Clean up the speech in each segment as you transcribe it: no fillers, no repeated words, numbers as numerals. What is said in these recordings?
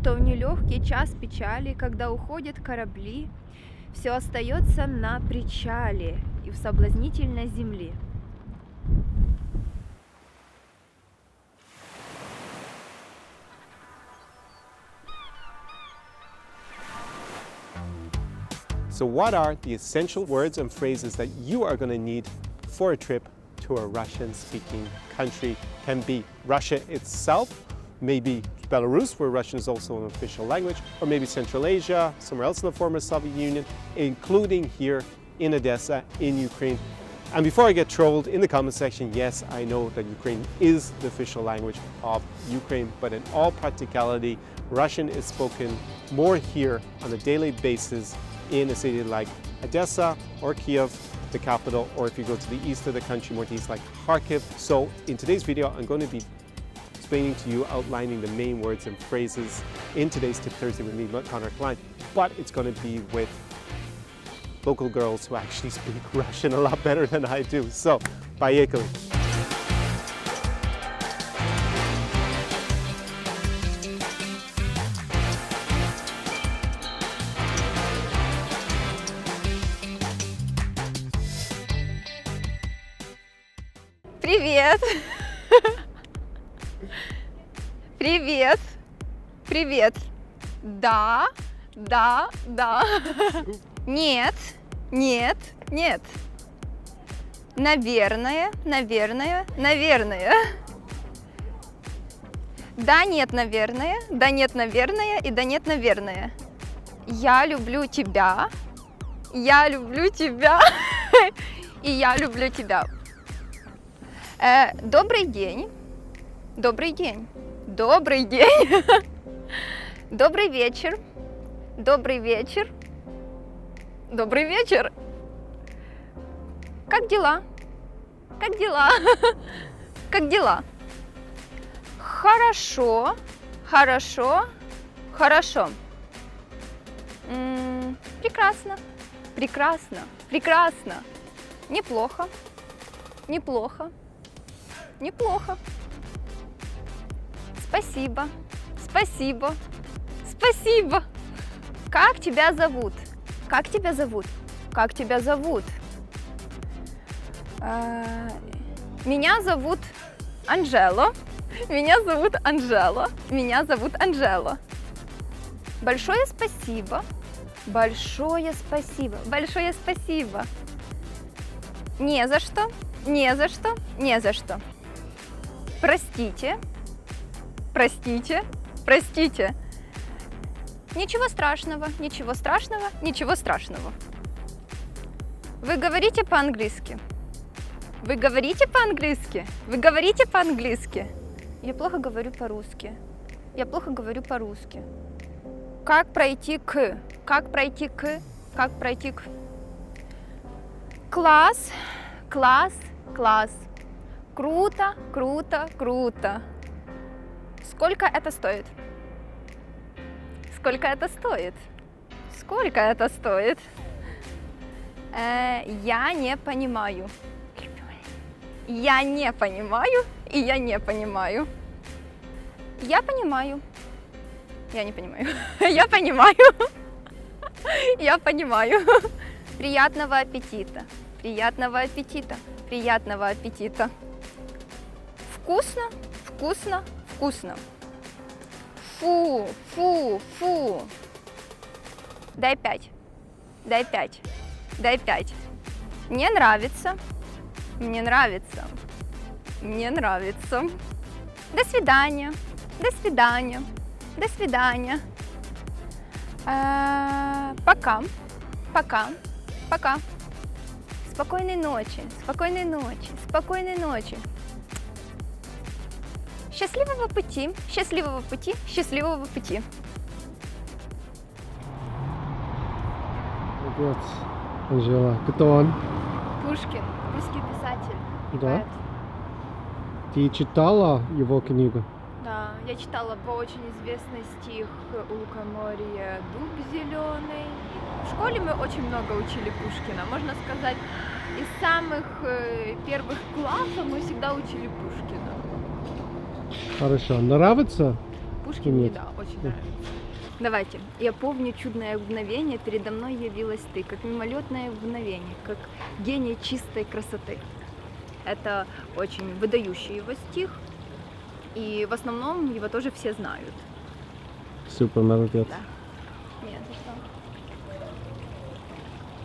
что в нелегкий час печали, когда уходят корабли, все остается на причале и в соблазнительной земле. So what are the essential words and phrases that you are going to need for a trip to a Russian-speaking country? Can be Russia itself, maybe Belarus, where Russian is also an official language, or maybe Central Asia, somewhere else in the former Soviet Union, including here in Odessa, in Ukraine. And before I get trolled in the comment section, yes, I know that Ukraine is the official language of Ukraine, but in all practicality, Russian is spoken more here on a daily basis in a city like Odessa or Kiev, the capital, or if you go to the east of the country, more to east like Kharkiv. So in today's video, I'm going to be explaining to you, outlining the main words and phrases in today's Tip Thursday with me, Connor Klein, but it's going to be with local girls who actually speak Russian a lot better than I do. So, поехали! Привет! Привет! Привет! Да, да, да. Нет, нет, нет. Наверное, наверное, наверное. Да, нет, наверное, да, нет, наверное и да, нет, наверное. Я люблю тебя. Я люблю тебя. И я люблю тебя. Добрый день. Добрый день. Добрый день. Добрый вечер. Добрый вечер. Добрый вечер. Как дела? Как дела? Как дела? Хорошо. Хорошо. Хорошо. Прекрасно. Прекрасно. Прекрасно. Неплохо. Неплохо. Неплохо. Спасибо. Спасибо. Спасибо. Как тебя зовут? Как тебя зовут? Как тебя зовут? Меня зовут Анжела. Меня зовут Анжела. Меня зовут Анжела. Большое спасибо. Большое спасибо. Большое спасибо. Не за что. Не за что. Не за что. Простите. Простите. Простите. Ничего страшного, ничего страшного, ничего страшного. Вы говорите по-английски? Вы говорите по-английски? Вы говорите по-английски? Я плохо говорю по-русски. Я плохо говорю по-русски. Как пройти к? Как пройти к? Как пройти к? Класс, класс, класс. Круто, круто, круто. Сколько это стоит? Сколько это стоит? Сколько это стоит? Я не понимаю. Я не понимаю, и я не понимаю. Я понимаю. Я не понимаю. Я понимаю. Я понимаю. Приятного аппетита. Приятного аппетита. Приятного аппетита. Вкусно, вкусно, вкусно. Фу, фу, фу. Дай 5. Дай 5. Дай 5. Мне нравится. Мне нравится. Мне нравится. До свидания. До свидания. До свидания. Пока. Пока. Пока. Спокойной ночи. Спокойной ночи. Спокойной ночи. Счастливого пути, счастливого пути, счастливого пути. Вот, Анжела, кто он? Пушкин, русский писатель. И Да? поэт. Ты читала его книгу? Да, я читала по очень известный стих у лукоморья «Дуб зеленый». В школе мы очень много учили Пушкина. Можно сказать, из самых первых классов мы всегда учили Пушкина. Хорошо. Нравится? Пушкин мне, Нет. да, очень нравится. Давайте. Я помню чудное мгновение, передо мной явилась ты, как мимолетное мгновение, как гений чистой красоты. Это очень выдающий его стих, и в основном его тоже все знают. Супер, молодец. Да. Нет, за что?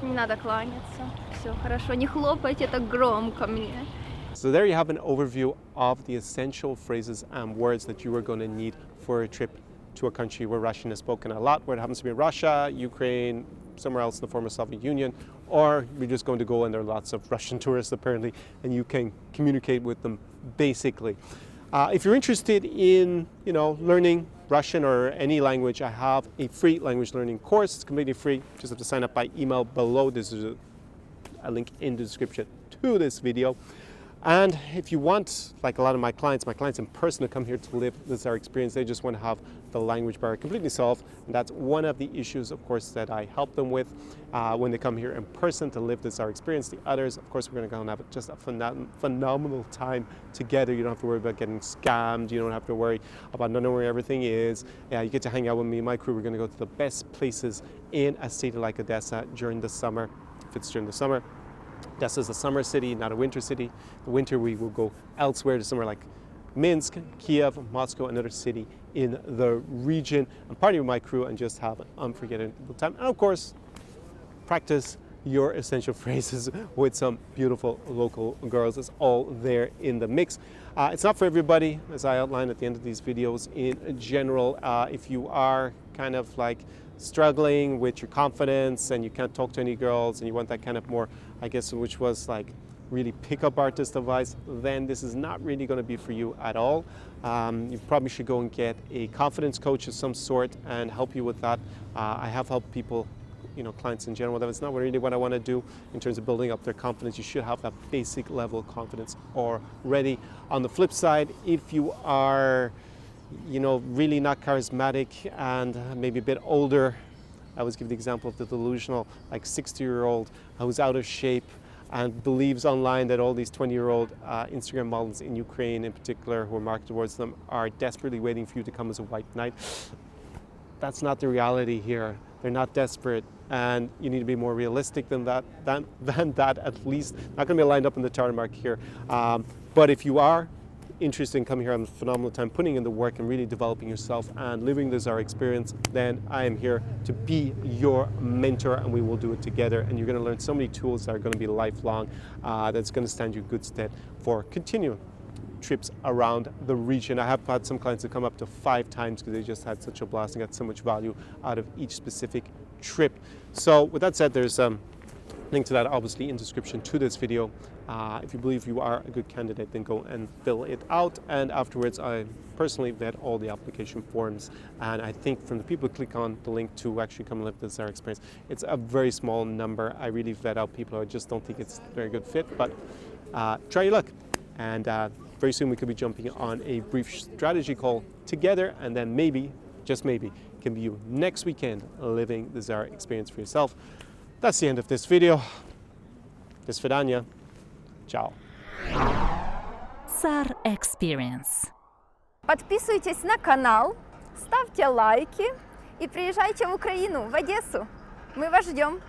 Не надо кланяться. Все хорошо. Не хлопайте так громко мне. So there you have an overview of the essential phrases and words that you are going to need for a trip to a country where Russian is spoken a lot, where it happens to be Russia, Ukraine, somewhere else in the former Soviet Union, or you're just going to go and there are lots of Russian tourists apparently, and you can communicate with them basically. If you're interested in, learning Russian or any language, I have a free language learning course. It's completely free. You just have to sign up by email below. This is a link in the description to this video. And if you want, like a lot of my clients in person to come here to live this our experience, they just want to have the language barrier completely solved. And that's one of the issues, of course, that I help them with when they come here in person to live this our experience. The others, of course, we're going to go and have just a phenomenal time together. You don't have to worry about getting scammed. You don't have to worry about not knowing where everything is. You get to hang out with me and my crew. We're going to go to the best places in a city like Odessa during the summer, if it's during the summer. Odessa is a summer city, not a winter city. In winter, we will go elsewhere to somewhere like Minsk, Kiev, Moscow, another city in the region, and party with my crew and just have an unforgettable time. And of course, practice your essential phrases with some beautiful local girls. It's all there in the mix. It's not for everybody, as I outlined at the end of these videos. In general, if you are kind of like struggling with your confidence and you can't talk to any girls and you want that kind of more, I guess, which was like really pickup artist advice, then this is not really going to be for you at all. You probably should go and get a confidence coach of some sort and help you with that. I have helped people, clients in general, that's not really what I want to do in terms of building up their confidence. You should have that basic level of confidence already. On the flip side, if you are really not charismatic and maybe a bit older, I always give the example of the delusional, like 60-year-old who's out of shape and believes online that all these 20-year-old Instagram models in Ukraine in particular who are marketed towards them are desperately waiting for you to come as a white knight. That's not the reality here. They're not desperate, and you need to be more realistic than that at least. Not going to be lined up in the target mark here. But if you are interested in coming here, having a phenomenal time, putting in the work and really developing yourself and living this our experience, then I am here to be your mentor and we will do it together. And you're going to learn so many tools that are going to be lifelong, that's going to stand you in good stead for continuing trips around the region. I have had some clients that come up to 5 times because they just had such a blast and got so much value out of each specific trip. So with that said, there's link to that obviously in description to this video. If you believe you are a good candidate, then go and fill it out. And afterwards, I personally vet all the application forms. And I think from the people who click on the link to actually come and live this experience, it's a very small number. I really vet out people who I just don't think it's a very good fit, but try your luck. And very soon we could be jumping on a brief strategy call together, and then maybe, just maybe, can be you next weekend living the Zara experience for yourself. That's the end of this video. До свидания. Ciao. Zara Experience. Подписывайтесь на канал, ставьте лайки и приезжайте в Украину, в Одессу. Мы вас ждем.